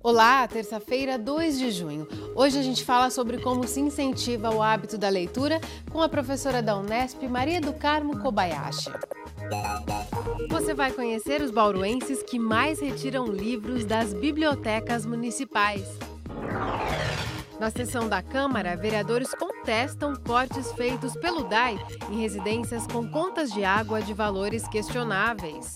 Olá, terça-feira, 2 de junho. Hoje a gente fala sobre como se incentiva o hábito da leitura com a professora da Unesp, Maria do Carmo Kobayashi. Você vai conhecer os bauruenses que mais retiram livros das bibliotecas municipais. Na sessão da Câmara, vereadores contestam cortes feitos pelo DAI em residências com contas de água de valores questionáveis.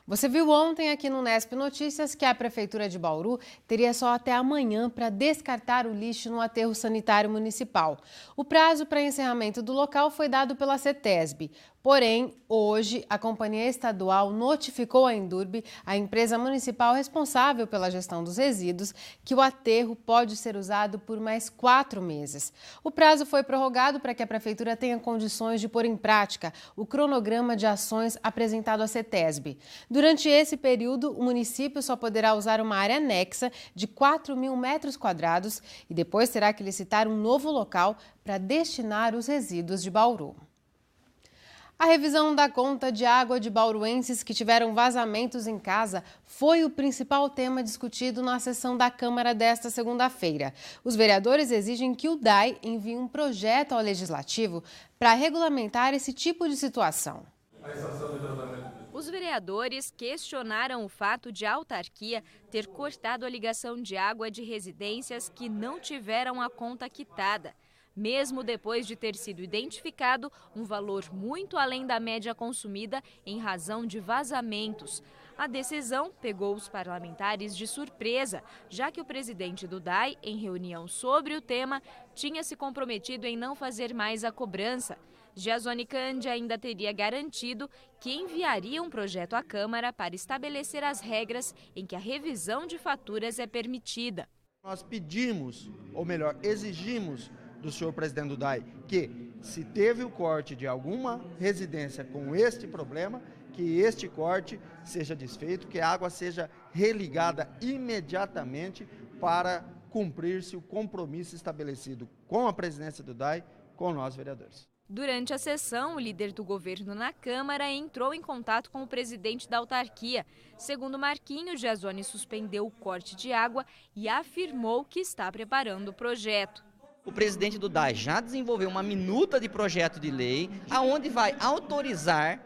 Você viu ontem aqui no Unesp Notícias que a Prefeitura de Bauru teria só até amanhã para descartar o lixo no aterro sanitário municipal. O prazo para encerramento do local foi dado pela CETESB. Porém, hoje, a companhia estadual notificou a Endurbe, a empresa municipal responsável pela gestão dos resíduos, que o aterro pode ser usado por mais 4 meses. O prazo foi prorrogado para que a Prefeitura tenha condições de pôr em prática o cronograma de ações apresentado à CETESB. Durante esse período, o município só poderá usar uma área anexa de 4.000 metros quadrados e depois terá que licitar um novo local para destinar os resíduos de Bauru. A revisão da conta de água de bauruenses que tiveram vazamentos em casa foi o principal tema discutido na sessão da Câmara desta segunda-feira. Os vereadores exigem que o DAI envie um projeto ao Legislativo para regulamentar esse tipo de situação. Os vereadores questionaram o fato de a autarquia ter cortado a ligação de água de residências que não tiveram a conta quitada, mesmo depois de ter sido identificado um valor muito além da média consumida em razão de vazamentos. A decisão pegou os parlamentares de surpresa, já que o presidente do DAI, em reunião sobre o tema, tinha se comprometido em não fazer mais a cobrança. Giasone Cândia ainda teria garantido que enviaria um projeto à Câmara para estabelecer as regras em que a revisão de faturas é permitida. Nós pedimos, ou melhor, exigimos do senhor presidente do DAI que, se teve o corte de alguma residência com este problema, que este corte seja desfeito, que a água seja religada imediatamente para cumprir-se o compromisso estabelecido com a presidência do DAI, com nós vereadores. Durante a sessão, o líder do governo na Câmara entrou em contato com o presidente da autarquia. Segundo Marquinhos, Giasone suspendeu o corte de água e afirmou que está preparando o projeto. O presidente do DAI já desenvolveu uma minuta de projeto de lei, aonde vai autorizar,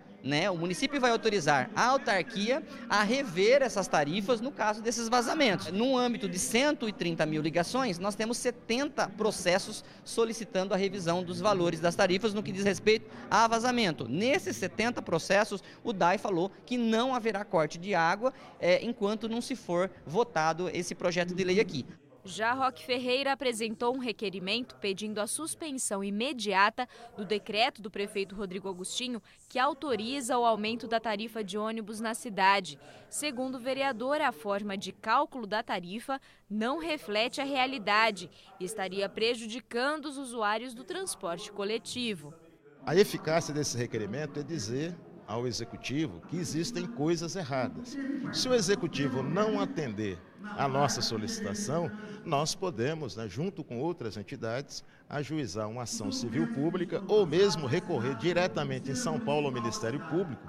o município vai autorizar a autarquia a rever essas tarifas no caso desses vazamentos. No âmbito de 130 mil ligações, nós temos 70 processos solicitando a revisão dos valores das tarifas no que diz respeito a vazamento. Nesses 70 processos, o DAI falou que não haverá corte de água enquanto não se for votado esse projeto de lei aqui. Já Roque Ferreira apresentou um requerimento pedindo a suspensão imediata do decreto do prefeito Rodrigo Agostinho que autoriza o aumento da tarifa de ônibus na cidade. Segundo o vereador, a forma de cálculo da tarifa não reflete a realidade e estaria prejudicando os usuários do transporte coletivo. A eficácia desse requerimento é dizer ao Executivo que existem coisas erradas. Se o Executivo não atender a nossa solicitação, nós podemos, junto com outras entidades, ajuizar uma ação civil pública ou mesmo recorrer diretamente em São Paulo ao Ministério Público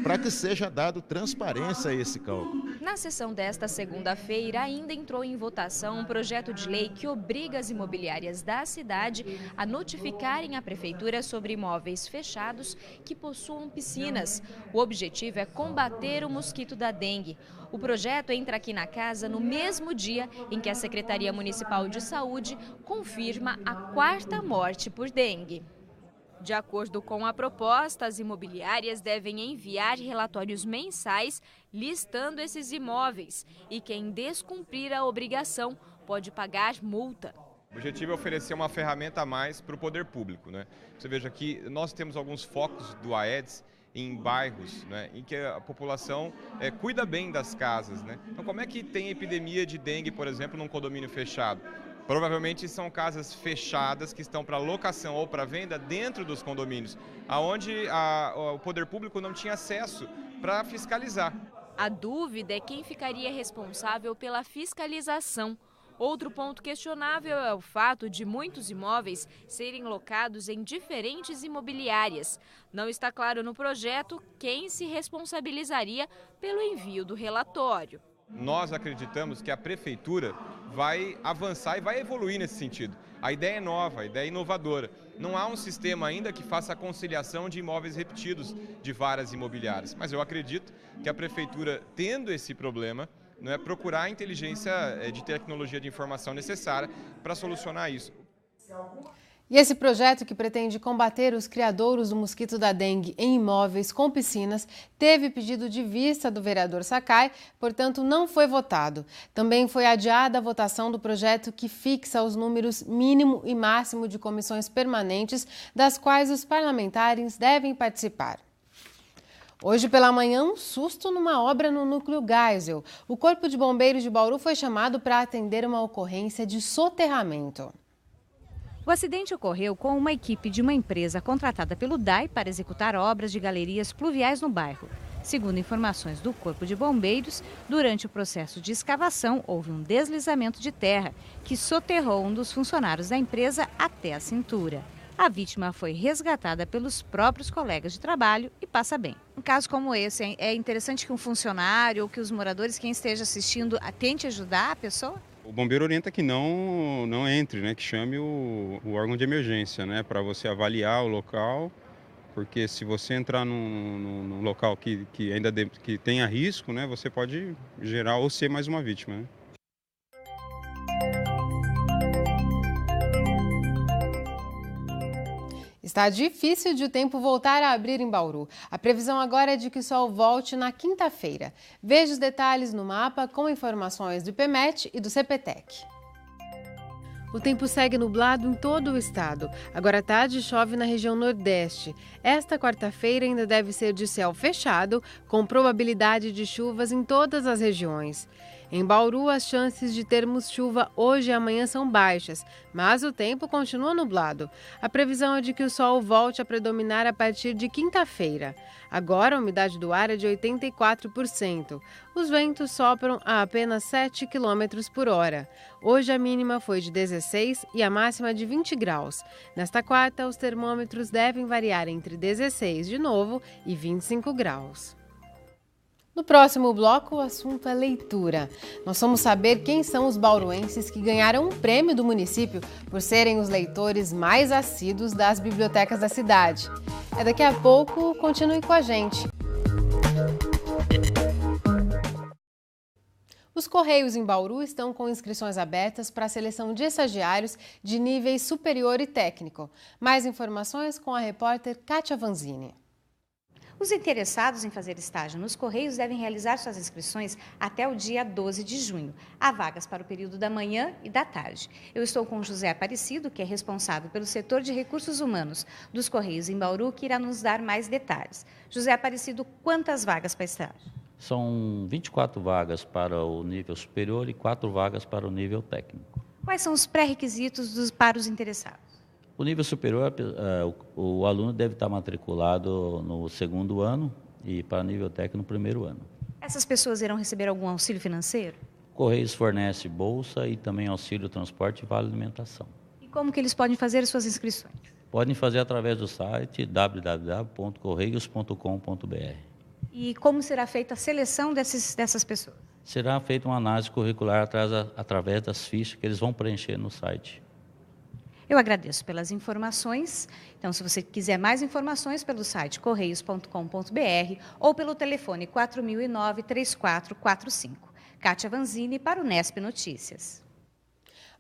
para que seja dado transparência a esse cálculo. Na sessão desta segunda-feira, ainda entrou em votação um projeto de lei que obriga as imobiliárias da cidade a notificarem a prefeitura sobre imóveis fechados que possuam piscinas. O objetivo é combater o mosquito da dengue. O projeto entra aqui na casa no mesmo dia em que a Secretaria Municipal de Saúde confirma a 4ª morte por dengue. De acordo com a proposta, as imobiliárias devem enviar relatórios mensais listando esses imóveis e quem descumprir a obrigação pode pagar multa. O objetivo é oferecer uma ferramenta a mais para o poder público, Você veja que nós temos alguns focos do Aedes em bairros, em que a população cuida bem das casas. Então, como é que tem epidemia de dengue, por exemplo, num condomínio fechado? Provavelmente são casas fechadas que estão para locação ou para venda dentro dos condomínios, onde o poder público não tinha acesso para fiscalizar. A dúvida é quem ficaria responsável pela fiscalização. Outro ponto questionável é o fato de muitos imóveis serem locados em diferentes imobiliárias. Não está claro no projeto quem se responsabilizaria pelo envio do relatório. Nós acreditamos que a Prefeitura vai avançar e vai evoluir nesse sentido. A ideia é nova, a ideia é inovadora. Não há um sistema ainda que faça a conciliação de imóveis repetidos de várias imobiliárias. Mas eu acredito que a Prefeitura, tendo esse problema, procurar a inteligência de tecnologia de informação necessária para solucionar isso. E esse projeto, que pretende combater os criadouros do mosquito da dengue em imóveis com piscinas, teve pedido de vista do vereador Sakai, portanto não foi votado. Também foi adiada a votação do projeto que fixa os números mínimo e máximo de comissões permanentes, das quais os parlamentares devem participar. Hoje pela manhã, um susto numa obra no núcleo Geisel. O Corpo de Bombeiros de Bauru foi chamado para atender uma ocorrência de soterramento. O acidente ocorreu com uma equipe de uma empresa contratada pelo DAI para executar obras de galerias pluviais no bairro. Segundo informações do Corpo de Bombeiros, durante o processo de escavação houve um deslizamento de terra que soterrou um dos funcionários da empresa até a cintura. A vítima foi resgatada pelos próprios colegas de trabalho e passa bem. Um caso como esse, é interessante que um funcionário ou que os moradores, quem esteja assistindo, tente ajudar a pessoa? O bombeiro orienta que não entre, né, que chame o órgão de emergência, né, para você avaliar o local, porque se você entrar num local que ainda que tenha risco, né, você pode gerar ou ser mais uma vítima, né? Está difícil de o tempo voltar a abrir em Bauru. A previsão agora é de que o sol volte na quinta-feira. Veja os detalhes no mapa com informações do IPMET e do CPTEC. O tempo segue nublado em todo o estado. Agora à tarde chove na região nordeste. Esta quarta-feira ainda deve ser de céu fechado, com probabilidade de chuvas em todas as regiões. Em Bauru, as chances de termos chuva hoje e amanhã são baixas, mas o tempo continua nublado. A previsão é de que o sol volte a predominar a partir de quinta-feira. Agora, a umidade do ar é de 84%. Os ventos sopram a apenas 7 km por hora. Hoje a mínima foi de 16 e a máxima de 20 graus. Nesta quarta, os termômetros devem variar entre 16 de novo e 25 graus. No próximo bloco, o assunto é leitura. Nós vamos saber quem são os bauruenses que ganharam um prêmio do município por serem os leitores mais assíduos das bibliotecas da cidade. É daqui a pouco, continue com a gente. Os Correios em Bauru estão com inscrições abertas para a seleção de estagiários de níveis superior e técnico. Mais informações com a repórter Kátia Vanzini. Os interessados em fazer estágio nos Correios devem realizar suas inscrições até o dia 12 de junho. Há vagas para o período da manhã e da tarde. Eu estou com José Aparecido, que é responsável pelo setor de recursos humanos dos Correios em Bauru, que irá nos dar mais detalhes. José Aparecido, quantas vagas para estágio? São 24 vagas para o nível superior e 4 vagas para o nível técnico. Quais são os pré-requisitos para os interessados? O nível superior, o aluno deve estar matriculado no segundo ano e para o nível técnico no primeiro ano. Essas pessoas irão receber algum auxílio financeiro? Correios fornece bolsa e também auxílio transporte e vale alimentação. E como que eles podem fazer as suas inscrições? Podem fazer através do site www.correios.com.br. E como será feita a seleção dessas pessoas? Será feita uma análise curricular através das fichas que eles vão preencher no site. Eu agradeço pelas informações. Então, se você quiser mais informações, pelo site correios.com.br ou pelo telefone 4009-3445. Kátia Vanzini para o Nesp Notícias.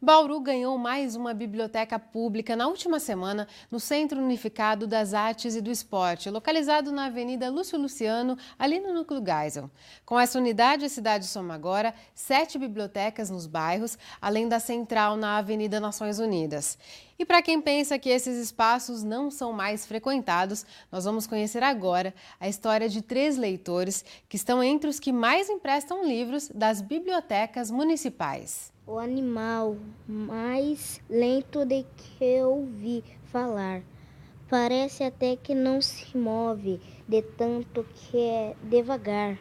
Bauru ganhou mais uma biblioteca pública na última semana no Centro Unificado das Artes e do Esporte, localizado na Avenida Lúcio Luciano, ali no Núcleo Geisel. Com essa unidade, a cidade soma agora 7 bibliotecas nos bairros, além da central na Avenida Nações Unidas. E para quem pensa que esses espaços não são mais frequentados, nós vamos conhecer agora a história de 3 leitores que estão entre os que mais emprestam livros das bibliotecas municipais. O animal mais lento de que eu vi falar. Parece até que não se move, de tanto que é devagar.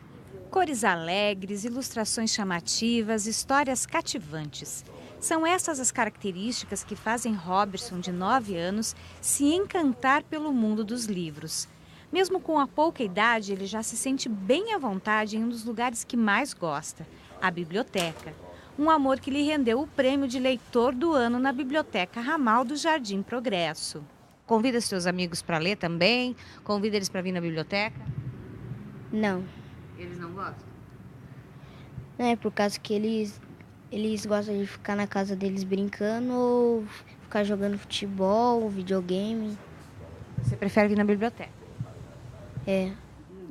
Cores alegres, ilustrações chamativas, histórias cativantes. São essas as características que fazem Roberson, de 9 anos, se encantar pelo mundo dos livros. Mesmo com a pouca idade, ele já se sente bem à vontade em um dos lugares que mais gosta, a biblioteca. Um amor que lhe rendeu o prêmio de leitor do ano na Biblioteca Ramal do Jardim Progresso. Convida seus amigos para ler também? Convida eles para vir na biblioteca? Não. Eles não gostam? Não, é por causa que eles gostam de ficar na casa deles brincando ou ficar jogando futebol, videogame. Você prefere vir na biblioteca? É.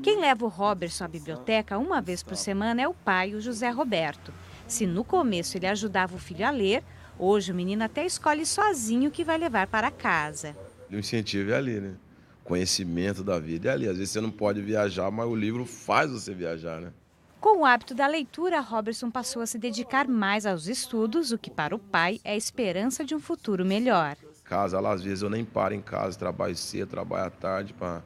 Quem leva o Roberson à biblioteca uma vez por semana é o pai, o José Roberto. Se no começo ele ajudava o filho a ler, hoje o menino até escolhe sozinho o que vai levar para casa. O incentivo é ali, né? Conhecimento da vida é ali. Às vezes você não pode viajar, mas o livro faz você viajar, né? Com o hábito da leitura, Roberson passou a se dedicar mais aos estudos, o que para o pai é a esperança de um futuro melhor. Casa, lá, às vezes eu nem paro em casa, trabalho cedo, trabalho à tarde para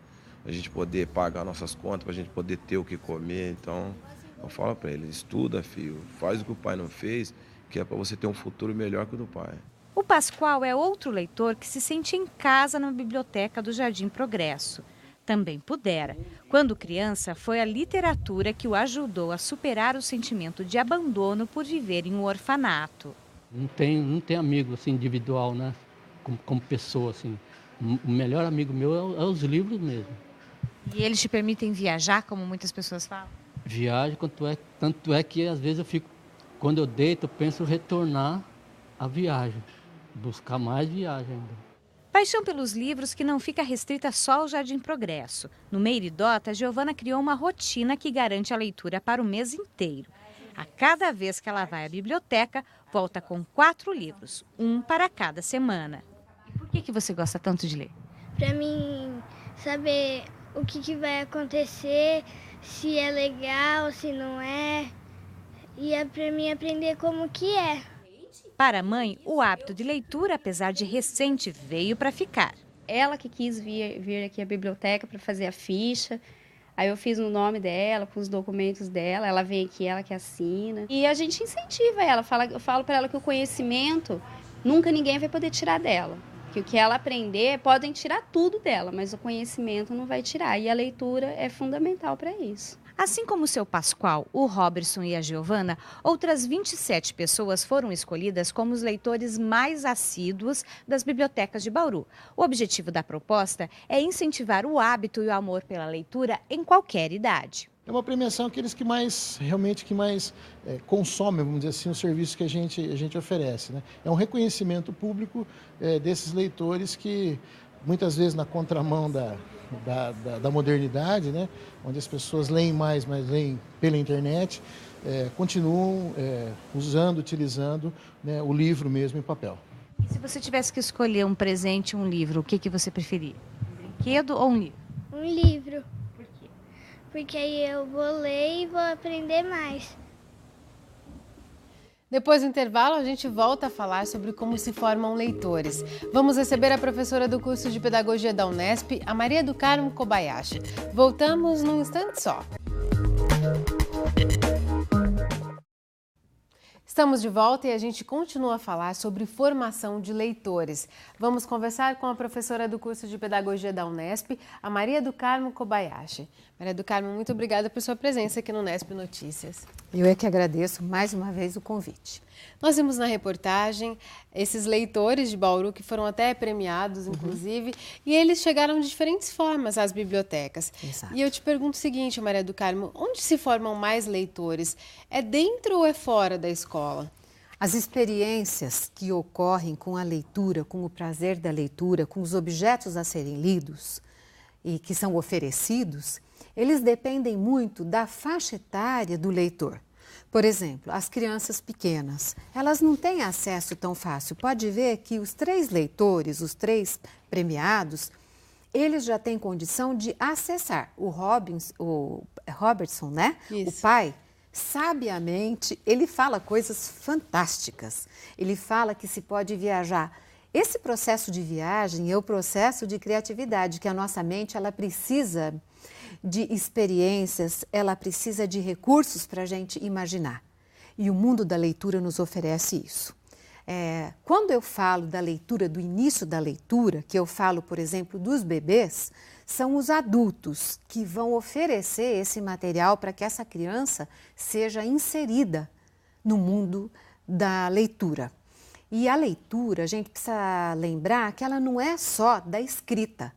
a gente poder pagar nossas contas, para a gente poder ter o que comer. Então, eu falo para ele, estuda, filho, faz o que o pai não fez, que é para você ter um futuro melhor que o do pai. O Pascoal é outro leitor que se sente em casa na biblioteca do Jardim Progresso. Também pudera. Quando criança, foi a literatura que o ajudou a superar o sentimento de abandono por viver em um orfanato. Não tem amigo assim, individual, né? Como pessoa, assim. O melhor amigo meu é os livros mesmo. E eles te permitem viajar, como muitas pessoas falam? Viagem, tanto é que às vezes quando eu deito, eu penso em retornar à viagem, buscar mais viagem ainda. Paixão pelos livros que não fica restrita só ao Jardim Progresso. No Meiridota, Giovana criou uma rotina que garante a leitura para o mês inteiro. A cada vez que ela vai à biblioteca, volta com 4 livros, um para cada semana. E por que você gosta tanto de ler? Para mim saber o que vai acontecer, se é legal, se não é. E é para mim aprender como que é. Para a mãe, o hábito de leitura, apesar de recente, veio para ficar. Ela que quis vir aqui à biblioteca para fazer a ficha. Aí eu fiz no nome dela, com os documentos dela. Ela vem aqui, ela que assina. E a gente incentiva ela. Eu falo para ela que o conhecimento nunca ninguém vai poder tirar dela. Que o que ela aprender, podem tirar tudo dela, mas o conhecimento não vai tirar. E a leitura é fundamental para isso. Assim como o seu Pascoal, o Roberson e a Giovana, outras 27 pessoas foram escolhidas como os leitores mais assíduos das bibliotecas de Bauru. O objetivo da proposta é incentivar o hábito e o amor pela leitura em qualquer idade. É uma premiação aqueles que mais consomem, vamos dizer assim, o serviço que a gente oferece, né? É um reconhecimento público desses leitores que muitas vezes na contramão da modernidade, né, onde as pessoas leem mais, mas leem pela internet, continuam utilizando, né, o livro mesmo em papel. E se você tivesse que escolher um presente, um livro, o que você preferia? Um brinquedo ou um livro? Um livro. Por quê? Porque aí eu vou ler e vou aprender mais. Depois do intervalo, a gente volta a falar sobre como se formam leitores. Vamos receber a professora do curso de Pedagogia da Unesp, a Maria do Carmo Kobayashi. Voltamos num instante só. Estamos de volta e a gente continua a falar sobre formação de leitores. Vamos conversar com a professora do curso de Pedagogia da Unesp, a Maria do Carmo Kobayashi. Maria do Carmo, muito obrigada por sua presença aqui no Unesp Notícias. Eu é que agradeço mais uma vez o convite. Nós vimos na reportagem esses leitores de Bauru que foram até premiados, inclusive, e eles chegaram de diferentes formas às bibliotecas. Exato. E eu te pergunto o seguinte, Maria do Carmo, onde se formam mais leitores? É dentro ou é fora da escola? As experiências que ocorrem com a leitura, com o prazer da leitura, com os objetos a serem lidos e que são oferecidos, eles dependem muito da faixa etária do leitor. Por exemplo, as crianças pequenas, elas não têm acesso tão fácil. Pode ver que os 3 leitores, os 3 premiados, eles já têm condição de acessar. O Robertson, né? Isso. O pai, sabiamente, ele fala coisas fantásticas. Ele fala que se pode viajar. Esse processo de viagem é o processo de criatividade, que a nossa mente ela precisa de experiências, ela precisa de recursos para a gente imaginar. E o mundo da leitura nos oferece isso. Quando eu falo da leitura, do início da leitura, que eu falo, por exemplo, dos bebês, são os adultos que vão oferecer esse material para que essa criança seja inserida no mundo da leitura. E a leitura, a gente precisa lembrar que ela não é só da escrita.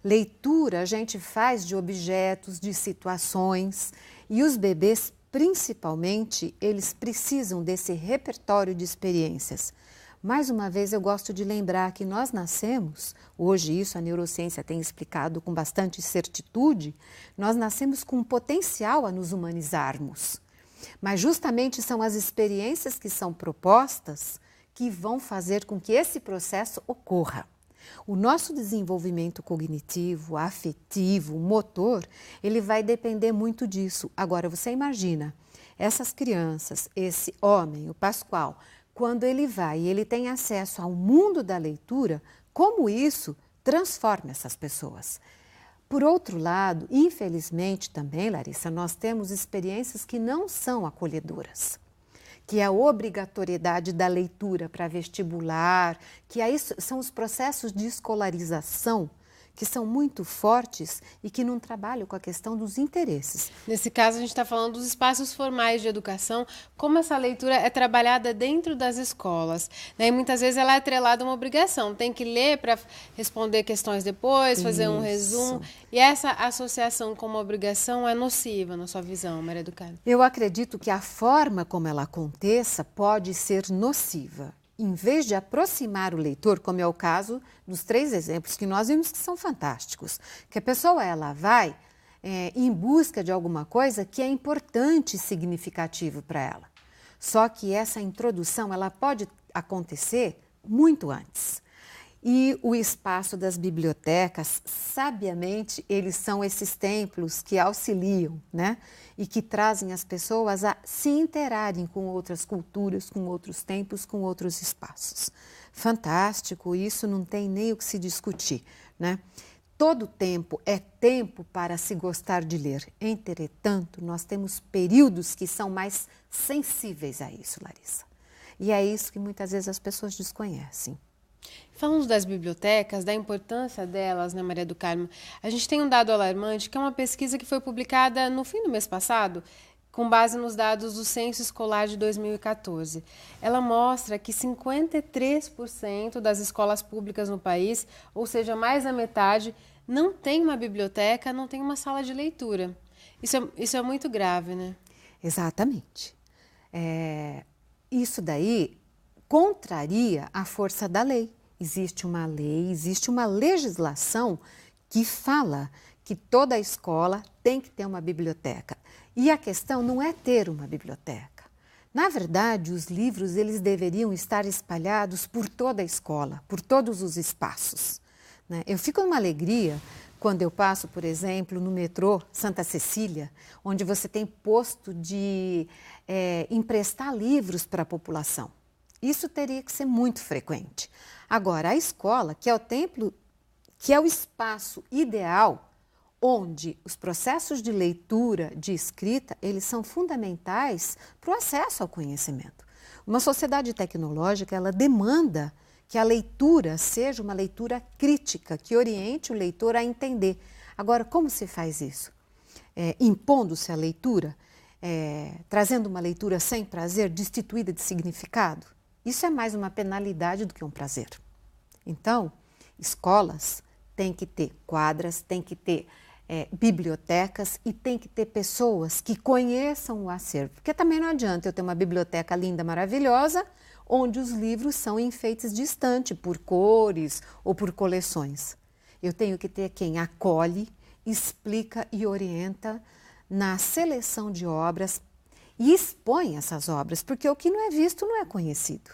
Leitura a gente faz de objetos, de situações, e os bebês, principalmente, eles precisam desse repertório de experiências. Mais uma vez, eu gosto de lembrar que nós nascemos, hoje isso a neurociência tem explicado com bastante certitude, nós nascemos com um potencial a nos humanizarmos. Mas justamente são as experiências que são propostas que vão fazer com que esse processo ocorra. O nosso desenvolvimento cognitivo, afetivo, motor, ele vai depender muito disso. Agora, você imagina, essas crianças, esse homem, o Pascoal, quando ele vai e ele tem acesso ao mundo da leitura, como isso transforma essas pessoas. Por outro lado, infelizmente também, Larissa, nós temos experiências que não são acolhedoras, que é a obrigatoriedade da leitura para vestibular, que aí são os processos de escolarização que são muito fortes e que não trabalham com a questão dos interesses. Nesse caso, a gente está falando dos espaços formais de educação, como essa leitura é trabalhada dentro das escolas, né? E muitas vezes ela é atrelada a uma obrigação, tem que ler para responder questões depois, fazer um resumo, e essa associação com uma obrigação é nociva na sua visão, Maria do Carmo? Eu acredito que a forma como ela aconteça pode ser nociva. Em vez de aproximar o leitor, como é o caso dos 3 exemplos que nós vimos que são fantásticos, que a pessoa ela vai em busca de alguma coisa que é importante e significativo para ela. Só que essa introdução ela pode acontecer muito antes. E o espaço das bibliotecas, sabiamente, eles são esses templos que auxiliam, né? E que trazem as pessoas a se interarem com outras culturas, com outros tempos, com outros espaços. Fantástico, isso não tem nem o que se discutir, né? Todo tempo é tempo para se gostar de ler. Entretanto, nós temos períodos que são mais sensíveis a isso, Larissa. E é isso que muitas vezes as pessoas desconhecem. Falando das bibliotecas, da importância delas, né, Maria do Carmo? A gente tem um dado alarmante, que é uma pesquisa que foi publicada no fim do mês passado, com base nos dados do Censo Escolar de 2014. Ela mostra que 53% das escolas públicas no país, ou seja, mais da metade, não tem uma biblioteca, não tem uma sala de leitura. Isso é muito grave, né? Exatamente. Isso daí contraria a força da lei. Existe uma lei, existe uma legislação que fala que toda escola tem que ter uma biblioteca. E a questão não é ter uma biblioteca. Na verdade, os livros eles deveriam estar espalhados por toda a escola, por todos os espaços, né? Eu fico numa alegria quando eu passo, por exemplo, no metrô Santa Cecília, onde você tem posto de emprestar livros para a população. Isso teria que ser muito frequente. Agora, a escola, que é o templo, que é o espaço ideal, onde os processos de leitura, de escrita, eles são fundamentais para o acesso ao conhecimento. Uma sociedade tecnológica, ela demanda que a leitura seja uma leitura crítica, que oriente o leitor a entender. Agora, como se faz isso? Impondo-se a leitura, trazendo uma leitura sem prazer, destituída de significado? Isso é mais uma penalidade do que um prazer. Então, escolas têm que ter quadras, têm que ter bibliotecas e tem que ter pessoas que conheçam o acervo. Porque também não adianta eu ter uma biblioteca linda, maravilhosa, onde os livros são enfeites de estante, por cores ou por coleções. Eu tenho que ter quem acolhe, explica e orienta na seleção de obras e expõe essas obras, porque o que não é visto não é conhecido.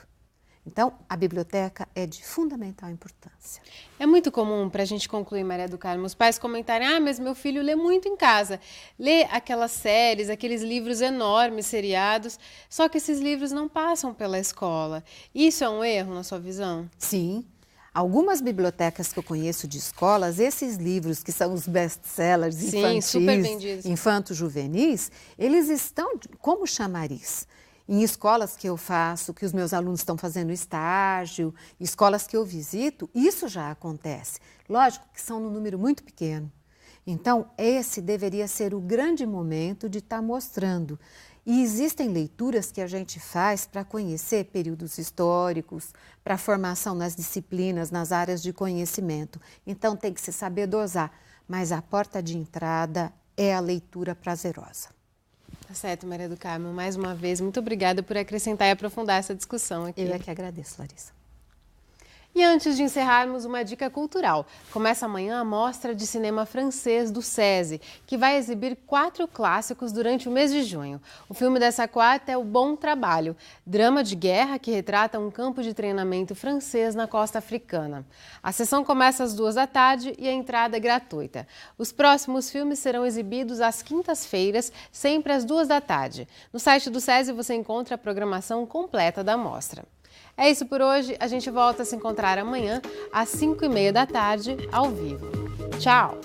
Então, a biblioteca é de fundamental importância. É muito comum, para a gente concluir, Maria do Carmo, os pais comentarem: mas meu filho lê muito em casa, lê aquelas séries, aqueles livros enormes, seriados, só que esses livros não passam pela escola. Isso é um erro, na sua visão? Sim. Algumas bibliotecas que eu conheço de escolas, esses livros que são os best-sellers infantis, infanto-juvenis, eles estão como chamariz. em escolas que eu faço, que os meus alunos estão fazendo estágio, escolas que eu visito, isso já acontece. Lógico que são num número muito pequeno. Então, esse deveria ser o grande momento de estar mostrando. E existem leituras que a gente faz para conhecer períodos históricos, para formação nas disciplinas, nas áreas de conhecimento. Então, tem que se saber dosar. Mas a porta de entrada é a leitura prazerosa. Tá certo, Maria do Carmo. Mais uma vez, muito obrigada por acrescentar e aprofundar essa discussão aqui. Eu é que agradeço, Larissa. E antes de encerrarmos, uma dica cultural. Começa amanhã a Mostra de Cinema Francês do SESI, que vai exibir 4 clássicos durante o mês de junho. O filme dessa quarta é O Bom Trabalho, drama de guerra que retrata um campo de treinamento francês na costa africana. A sessão começa às 14h e a entrada é gratuita. Os próximos filmes serão exibidos às quintas-feiras, sempre às 14h. No site do SESI você encontra a programação completa da mostra. É isso por hoje, a gente volta a se encontrar amanhã às 5h30 ao vivo. Tchau!